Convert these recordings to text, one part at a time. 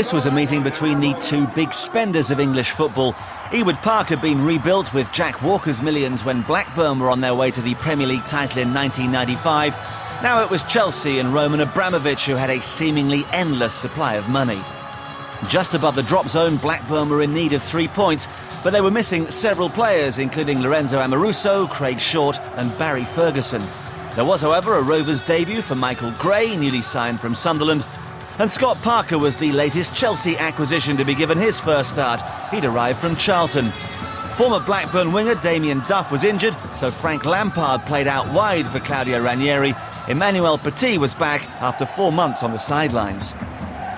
This was a meeting between the two big spenders of English football. Ewood Park had been rebuilt with Jack Walker's millions when Blackburn were on their way to the Premier League title in 1995. Now it was Chelsea and Roman Abramovich who had a seemingly endless supply of money. Just above the drop zone, Blackburn were in need of 3 points, but they were missing several players, including Lorenzo Amoruso, Craig Short and Barry Ferguson. There was, however, a Rovers debut for Michael Gray, newly signed from Sunderland, and Scott Parker was the latest Chelsea acquisition to be given his first start. He'd arrived from Charlton. Former Blackburn winger Damien Duff was injured, so Frank Lampard played out wide for Claudio Ranieri. Emmanuel Petit was back after 4 months on the sidelines.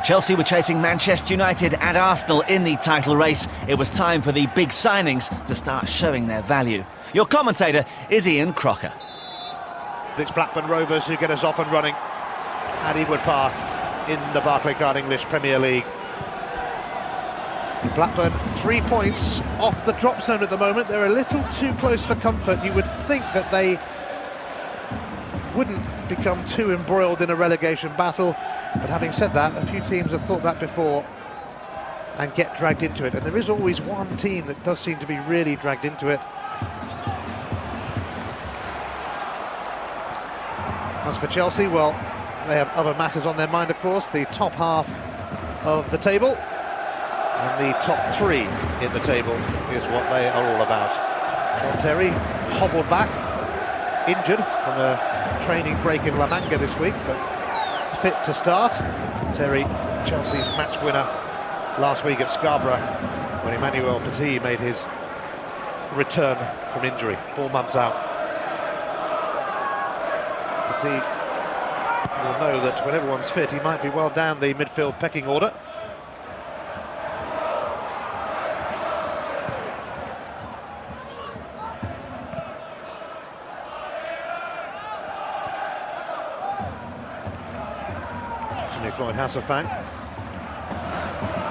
Chelsea were chasing Manchester United and Arsenal in the title race. It was time for the big signings to start showing their value. Your commentator is Ian Crocker. It's Blackburn Rovers who get us off and running at Ewood Park in the Barclaycard English Premier League. Blackburn 3 points off the drop zone at the moment. They're a little too close for comfort. You would think that they wouldn't become too embroiled in a relegation battle, but having said that, a few teams have thought that before and get dragged into it, and there is always one team that does seem to be really dragged into it. As for Chelsea, well, they have other matters on their mind, of course. The top half of the table and the top 3 in the table is what they are all about. John Terry hobbled back, injured from a training break in La Manga this week, but fit to start. Terry, Chelsea's match winner last week at Scarborough when Emmanuel Petit made his return from injury, 4 months out. Petit will know that when everyone's fit, he might be well down the midfield pecking order. Floyd Hasselbank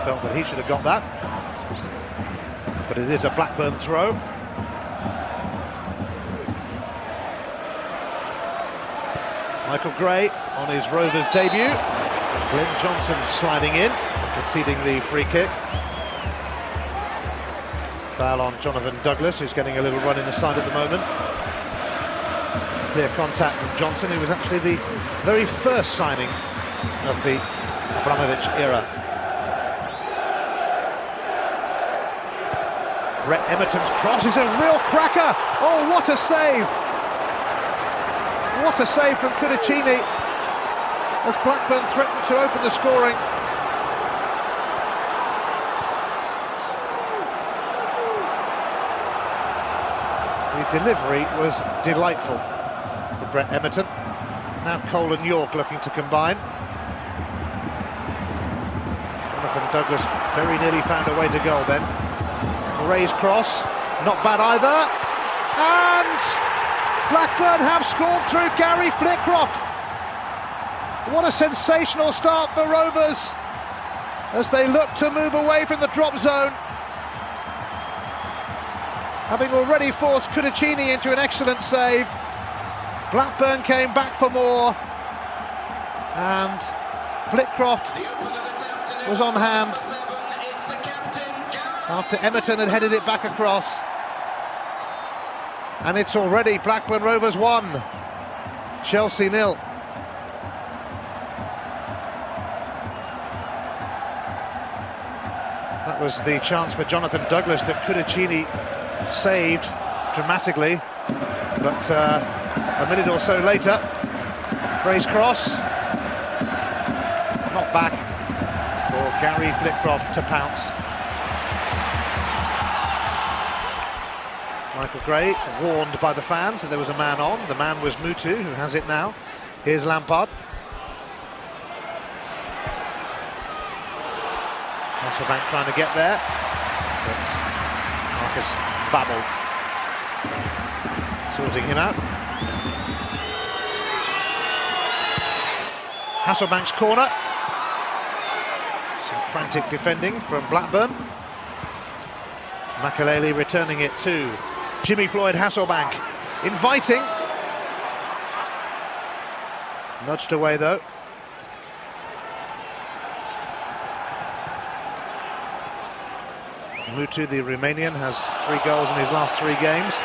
felt that he should have got that, but it is a Blackburn throw. Michael Gray on his Rovers debut. Glenn Johnson sliding in, conceding the free kick. Foul on Jonathan Douglas, who's getting a little run in the side at the moment. Clear contact from Johnson, who was actually the very first signing of the Abramovich era. Brett Emerton's cross is a real cracker. Oh, what a save! What a save from Cudicini as Blackburn threatened to open the scoring. The delivery was delightful for Brett Emerton. Now Cole and York looking to combine. Jonathan Douglas very nearly found a way to goal then. Gray's cross, not bad either. And Blackburn have scored through Gary Flitcroft. What a sensational start for Rovers as they look to move away from the drop zone, having already forced Cudicini into an excellent save. Blackburn came back for more, and Flitcroft was on hand after Emerton had headed it back across. And it's already Blackburn Rovers 1, Chelsea 0. That was the chance for Jonathan Douglas that Cudicini saved dramatically, but a minute or so later, Gray's cross, not back for Gary Flitcroft to pounce. Michael Gray warned by the fans that there was a man on. The man was Mutu, who has it now. Here's Lampard. Hasselbank trying to get there, but Marcus Babbel sorting him out. Hasselbank's corner. Some frantic defending from Blackburn. Makelele returning it to Jimmy Floyd Hasselbank, inviting. Nudged away though. Mutu, the Romanian, has 3 goals in his last 3 games.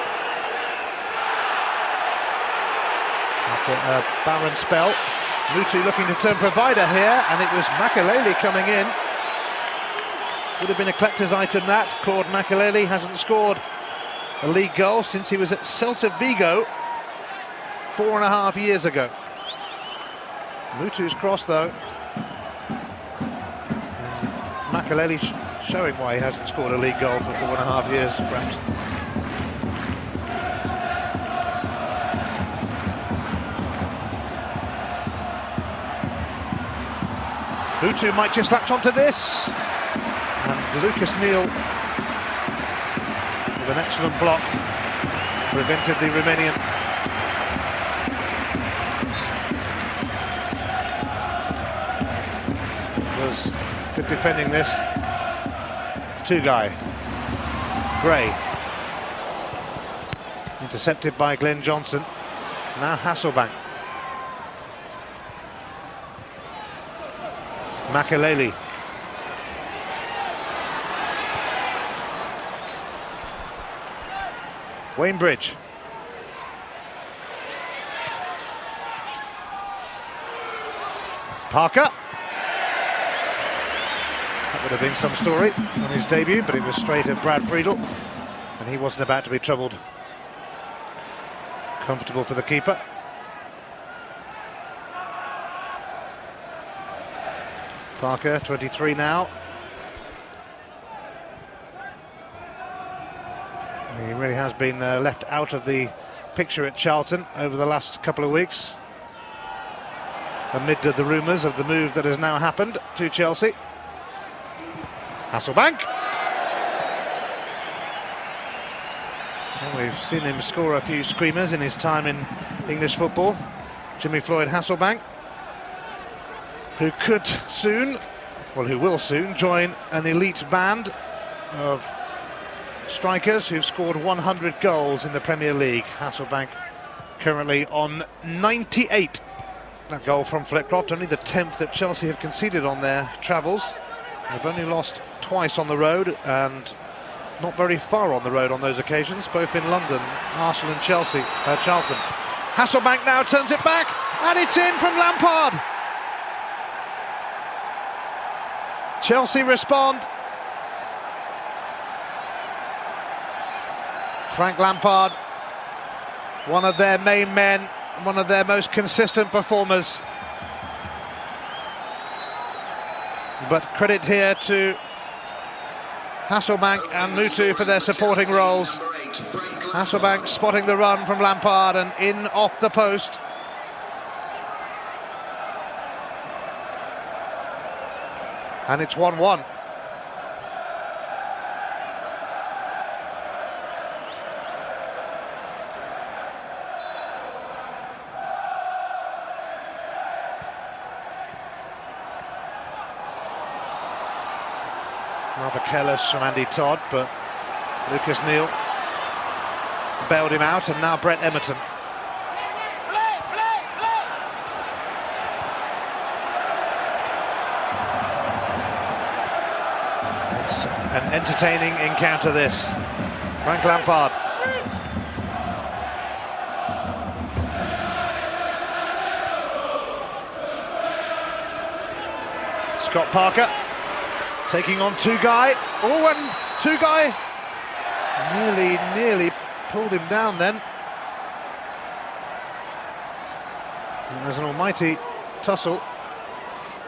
After a barren spell, Mutu looking to turn provider here, and it was Makelele coming in. Would have been a collector's item that. Claude Makelele hasn't scored a league goal since he was at Celta Vigo 4.5 years ago. Mutu's cross though. Makelele showing why he hasn't scored a league goal for 4.5 years, perhaps. Mutu might just latch onto this. And Lucas Neal, with an excellent block, prevented the Romanian. Was good defending this. 2-guy. Gray. Intercepted by Glenn Johnson. Now Hasselbank. Makelele. Wainbridge. Parker. That would have been some story on his debut, but it was straight at Brad Friedel, and he wasn't about to be troubled. Comfortable for the keeper. Parker, 23 now. He really has been left out of the picture at Charlton over the last couple of weeks, amid the rumours of the move that has now happened to Chelsea. Hasselbank. Well, we've seen him score a few screamers in his time in English football. Jimmy Floyd Hasselbank, who could soon, well, who will soon join an elite band of strikers who've scored 100 goals in the Premier League. Hasselbank currently on 98. That goal from Flitcroft, only the 10th that Chelsea have conceded on their travels. They've only lost twice on the road, and not very far on the road on those occasions, both in London, Arsenal and Charlton. Hasselbank now turns it back, and it's in from Lampard. Chelsea respond. Frank Lampard, one of their main men, one of their most consistent performers. But credit here to Hasselbank and Mutu for their supporting roles. Hasselbank spotting the run from Lampard and in off the post. And it's 1-1. Rather careless from Andy Todd, but Lucas Neal bailed him out, and now Brett Emerton. It's an entertaining encounter, this. Frank Lampard. Scott Parker taking on 2-guy. Oh, and 2-guy nearly pulled him down then. And there's an almighty tussle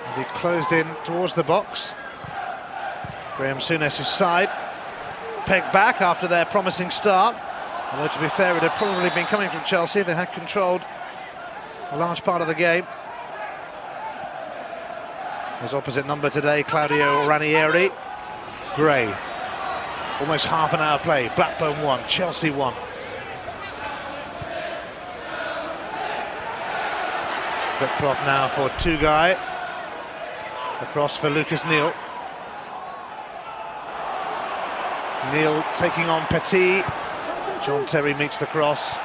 as he closed in towards the box. Graham Souness's side pegged back after their promising start. Although, to be fair, it had probably been coming from Chelsea. They had controlled a large part of the game. His opposite number today, Claudio Ranieri. Gray. Almost half an hour play. Blackburn 1, Chelsea 1. Flitcroft now for 2-guy. Across for Lucas Neal. Neal taking on Petit. John Terry meets the cross.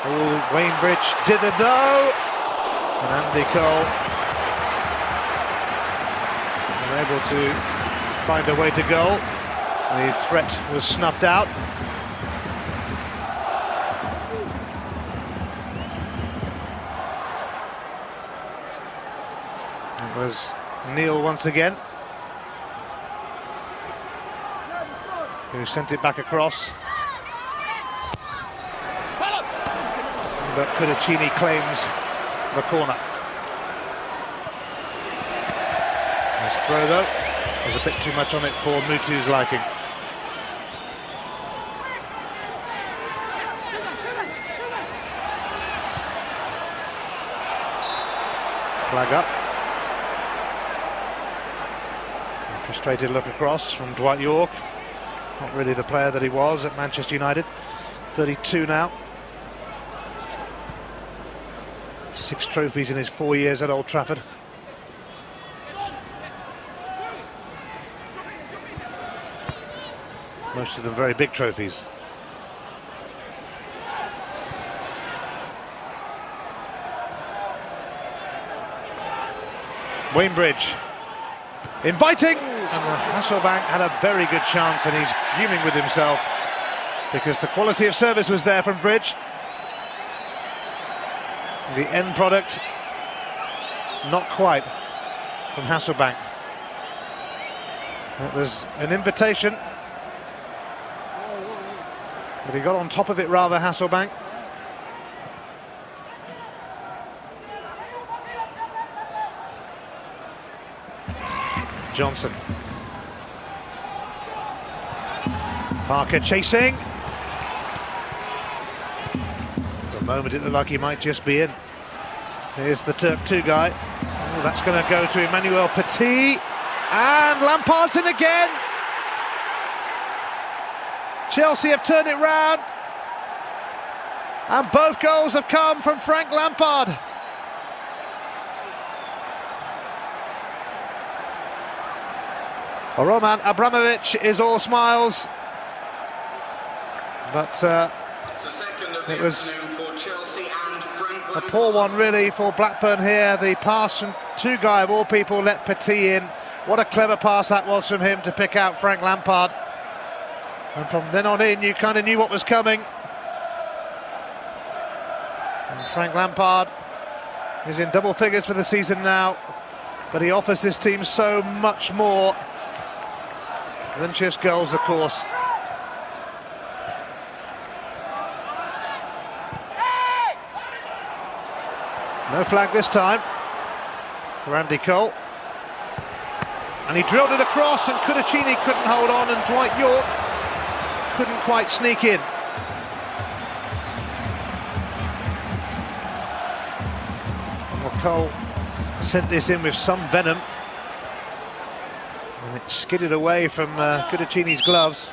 Oh, Wainbridge did it though. And Andy Cole able to find a way to goal. The threat was snuffed out. It was Neil once again who sent it back across. But Cudicini claims the corner. Nice throw though. There's a bit too much on it for Mutu's liking. Flag up. A frustrated look across from Dwight York. Not really the player that he was at Manchester United. 32 now. 6 trophies in his 4 years at Old Trafford. Most of them very big trophies. Wainbridge inviting, and Hasselbank had a very good chance, and he's fuming with himself because the quality of service was there from Bridge. The end product, not quite, from Hasselbank. It was an invitation, but he got on top of it rather, Hasselbank. Johnson. Parker chasing. For a moment it looked like he might just be in. Here's the Turk 2 guy. Oh, that's going to go to Emmanuel Petit. And Lampard's in again. Chelsea have turned it round. And both goals have come from Frank Lampard. Roman Abramovich is all smiles, but it was a poor one really for Blackburn here. The pass from 2 guy of all people let Petit in. What a clever pass that was from him to pick out Frank Lampard. And from then on in, you kind of knew what was coming. And Frank Lampard is in double figures for the season now, but he offers this team so much more than just goals, of course. No flag this time for Andy Cole. And he drilled it across, and Cudicini couldn't hold on, and Dwight York couldn't quite sneak in. Well, Cole sent this in with some venom. And it skidded away from Cudicini's gloves.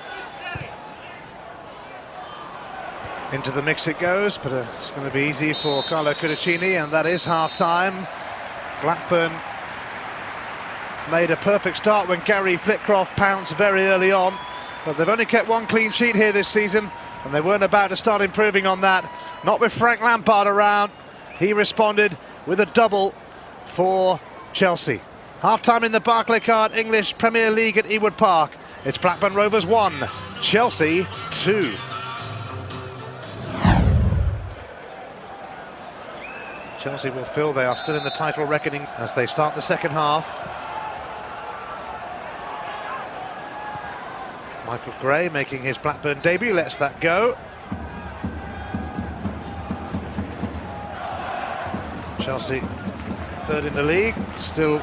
Into the mix it goes, but it's going to be easy for Carlo Cudicini, and that is half-time. Blackburn made a perfect start when Gary Flitcroft pounced very early on, but they've only kept 1 clean sheet here this season, and they weren't about to start improving on that. Not with Frank Lampard around. He responded with a double for Chelsea. Half-time in the Barclaycard English Premier League at Ewood Park. It's Blackburn Rovers 1, Chelsea 2. Chelsea will feel they are still in the title reckoning as they start the second half. Michael Gray making his Blackburn debut, lets that go. Chelsea third in the league, still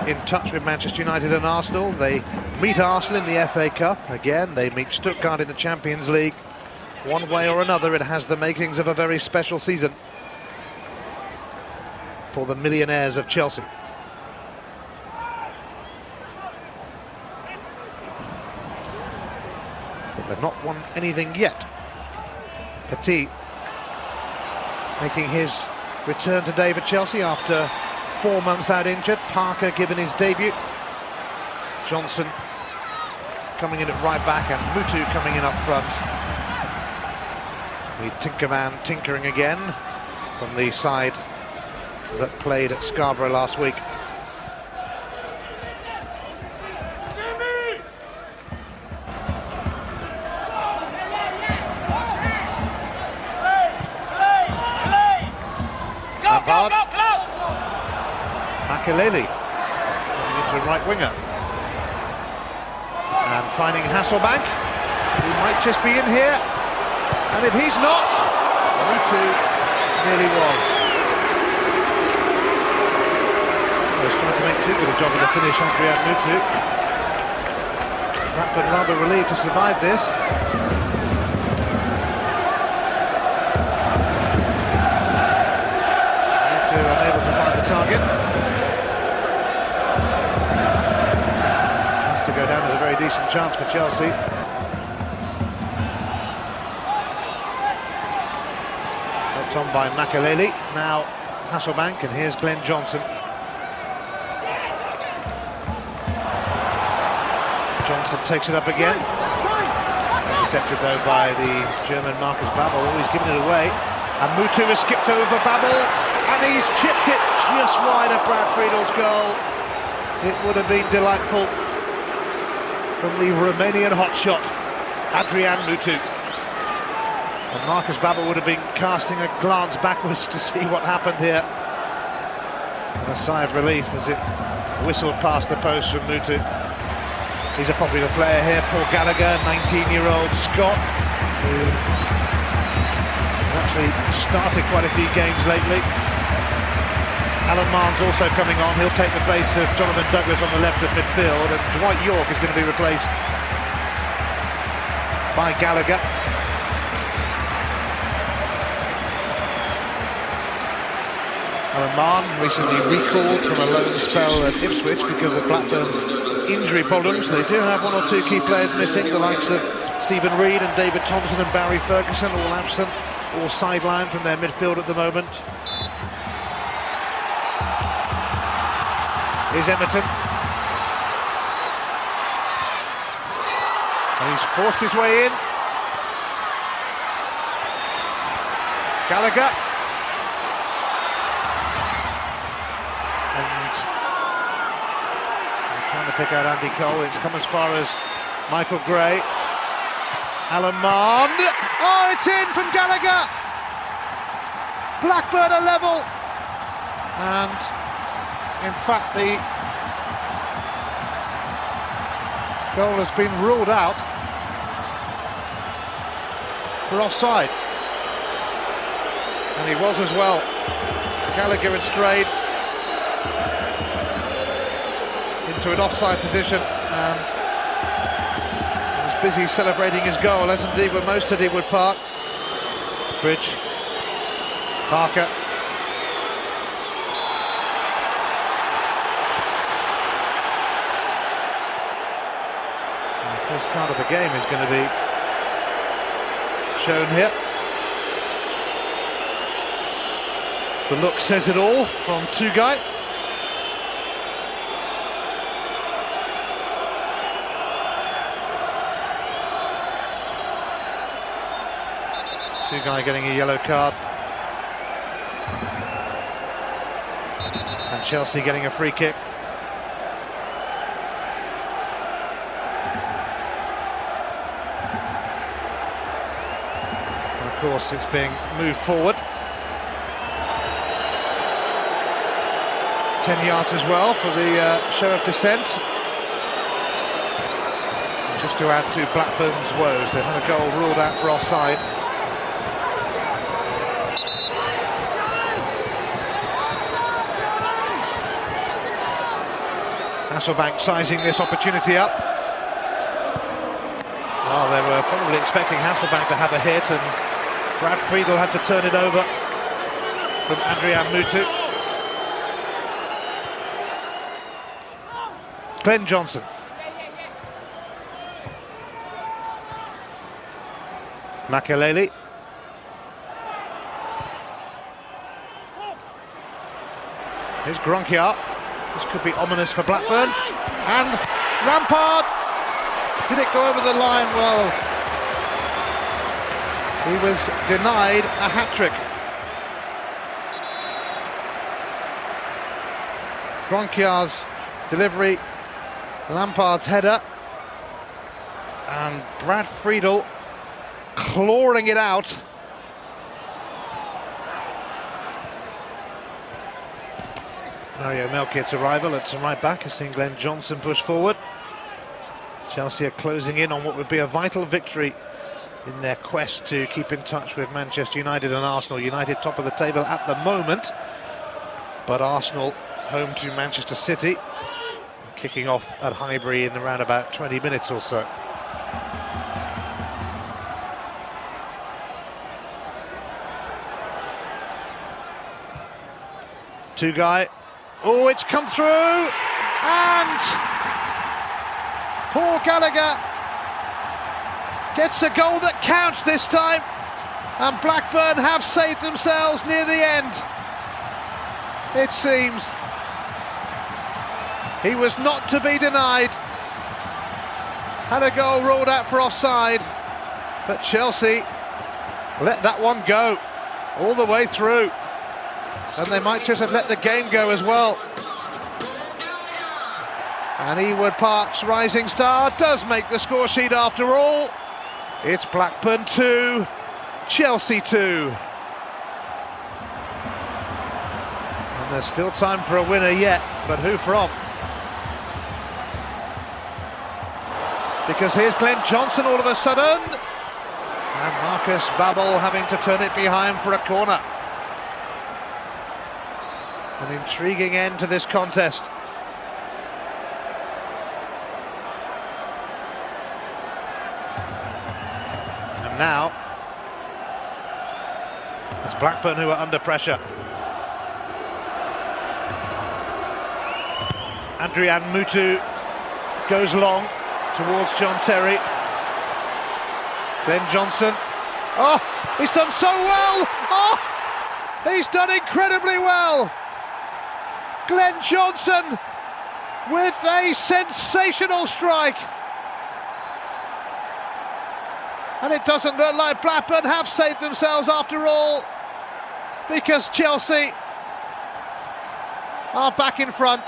in touch with Manchester United and Arsenal. They meet Arsenal in the FA Cup. Again, they meet Stuttgart in the Champions League. One way or another, it has the makings of a very special season for the millionaires of Chelsea. But they've not won anything yet. Petit making his return today for Chelsea after 4 months out injured. Parker given his debut. Johnson coming in at right back, and Mutu coming in up front. The Tinkerman tinkering again from the side that played at Scarborough last week. Makelele, into right winger. And finding Hasselbank, who might just be in here. And if he's not, Mutu nearly was. He's trying to make too good a job of the finish, Adrian Mutu. Blackburn rather relieved to survive this. Mutu unable to find the target. Has to go down as a very decent chance for Chelsea. Helped on by Makelele. Now Hasselbank, and here's Glenn Johnson. Johnson takes it up again. Intercepted though by the German Marcus Babbel, who's given it away. And Mutu has skipped over Babbel, and he's chipped it just wide of Brad Friedel's goal. It would have been delightful from the Romanian hotshot, Adrian Mutu. And Marcus Babbel would have been casting a glance backwards to see what happened here. And a sigh of relief as it whistled past the post from Mutu. He's a popular player here, Paul Gallagher, 19-year-old Scot, who has actually started quite a few games lately. Alan Marnes also coming on. He'll take the place of Jonathan Douglas on the left of midfield, and Dwight York is going to be replaced by Gallagher. Alan Marnes recently recalled from a loan spell at Ipswich because of Blackburn's injury problems. They do have one or two key players missing, the likes of Stephen Reid and David Thompson and Barry Ferguson, all absent, all sidelined from their midfield at the moment. Here's Emerton. And he's forced his way in. Gallagher. And they're trying to pick out Andy Cole. It's come as far as Michael Gray. Alan Marnes. Oh, it's in from Gallagher. Blackburn are level. And in fact, the goal has been ruled out for offside. And he was as well. Gallagher had strayed into an offside position and was busy celebrating his goal, as indeed were most at Ewood Park. Bridge, Parker. And the first card of the game is going to be shown here. The look says it all from Tugay. Tugay getting a yellow card. And Chelsea getting a free kick. And of course it's being moved forward. 10 yards as well for the show of dissent. And just to add to Blackburn's woes, they've had a goal ruled out for offside. Hasselbank sizing this opportunity up. Well, they were probably expecting Hasselbank to have a hit, and Brad Friedel had to turn it over from Adrian Mutu. Glenn Johnson. Makelele. Here's Gronkiar. This could be ominous for Blackburn. And Lampard. Did it go over the line? Well, he was denied a hat-trick. Gronkiar's delivery, Lampard's header, and Brad Friedel clawing it out. Mario Melchior's arrival at right back has seen Glenn Johnson push forward. Chelsea are closing in on what would be a vital victory in their quest to keep in touch with Manchester United and Arsenal. United top of the table at the moment, but Arsenal home to Manchester City, kicking off at Highbury in around about 20 minutes or so. Two-guy. Oh, it's come through, and Paul Gallagher gets a goal that counts this time, and Blackburn have saved themselves near the end. It seems he was not to be denied. Had a goal ruled out for offside, but Chelsea let that one go all the way through, and they might just have let the game go as well. And Ewood Park's rising star does make the score sheet after all. It's Blackburn 2, Chelsea 2. And there's still time for a winner yet, but who from? Because here's Glenn Johnson all of a sudden, and Marcus Babbel having to turn it behind for a corner. An intriguing end to this contest. And now it's Blackburn who are under pressure. Adrian Mutu goes long towards John Terry. Glenn Johnson. Oh, he's done so well! Oh, he's done incredibly well! Glenn Johnson with a sensational strike. And it doesn't look like Blackburn have saved themselves after all, because Chelsea are back in front.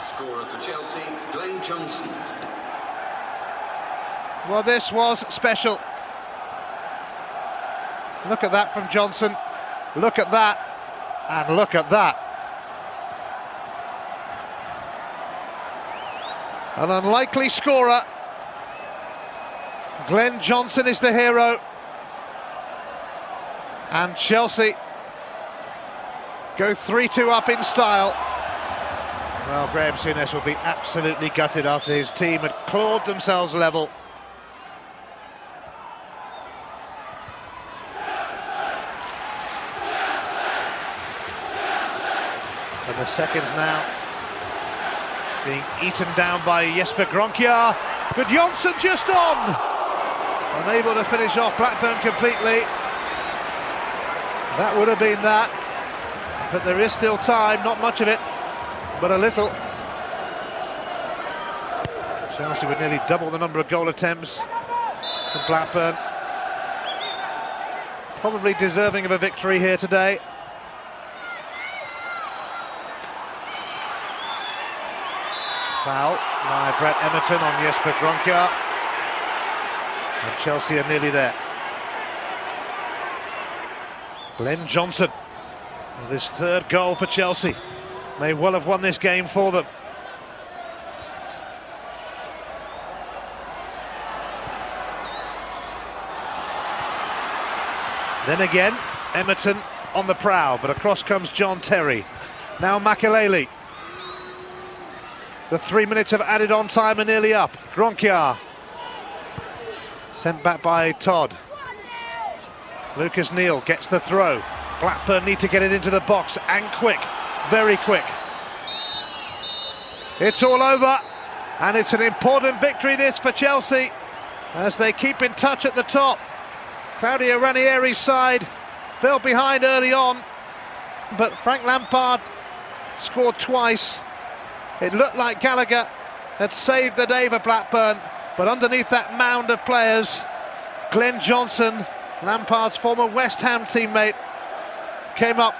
Scorer for Chelsea, Glenn Johnson. Well, this was special. Look at that from Johnson. Look at that. And look at that. An unlikely scorer. Glenn Johnson is the hero. And Chelsea go 3-2 up in style. Well, Graham Souness will be absolutely gutted after his team had clawed themselves level. And the seconds now being eaten down by Jesper Gronkjaer. But Johnson just on! Unable to finish off Blackburn completely. That would have been that. But there is still time, not much of it, but a little. Chelsea would nearly double the number of goal attempts from Blackburn. Probably deserving of a victory here today. Foul by Brett Emerton on Jesper Gronkjaer. And Chelsea are nearly there. Glenn Johnson with his third goal for Chelsea. May well have won this game for them. Then again, Emerton on the prowl, but across comes John Terry. Now Makelele. The 3 minutes of added on time are nearly up. Gronkjaer sent back by Todd. Lucas Neal gets the throw. Blackburn need to get it into the box, and quick, very quick. It's all over, and it's an important victory this for Chelsea as they keep in touch at the top. Claudio Ranieri's side fell behind early on, but Frank Lampard scored twice. It looked like Gallagher had saved the day for Blackburn, but underneath that mound of players, Glenn Johnson, Lampard's former West Ham teammate, came up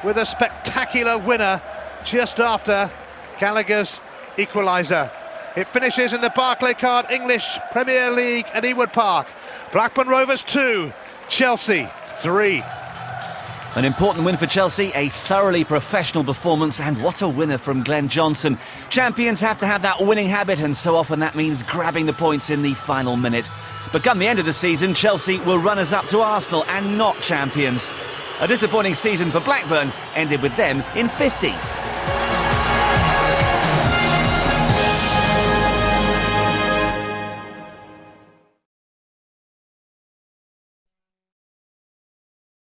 with a spectacular winner just after Gallagher's equaliser. It finishes in the Barclaycard English Premier League at Ewood Park. Blackburn Rovers 2, Chelsea 3. An important win for Chelsea, a thoroughly professional performance, and what a winner from Glenn Johnson. Champions have to have that winning habit, and so often that means grabbing the points in the final minute. But come the end of the season, Chelsea will runners up to Arsenal and not champions. A disappointing season for Blackburn ended with them in 15th.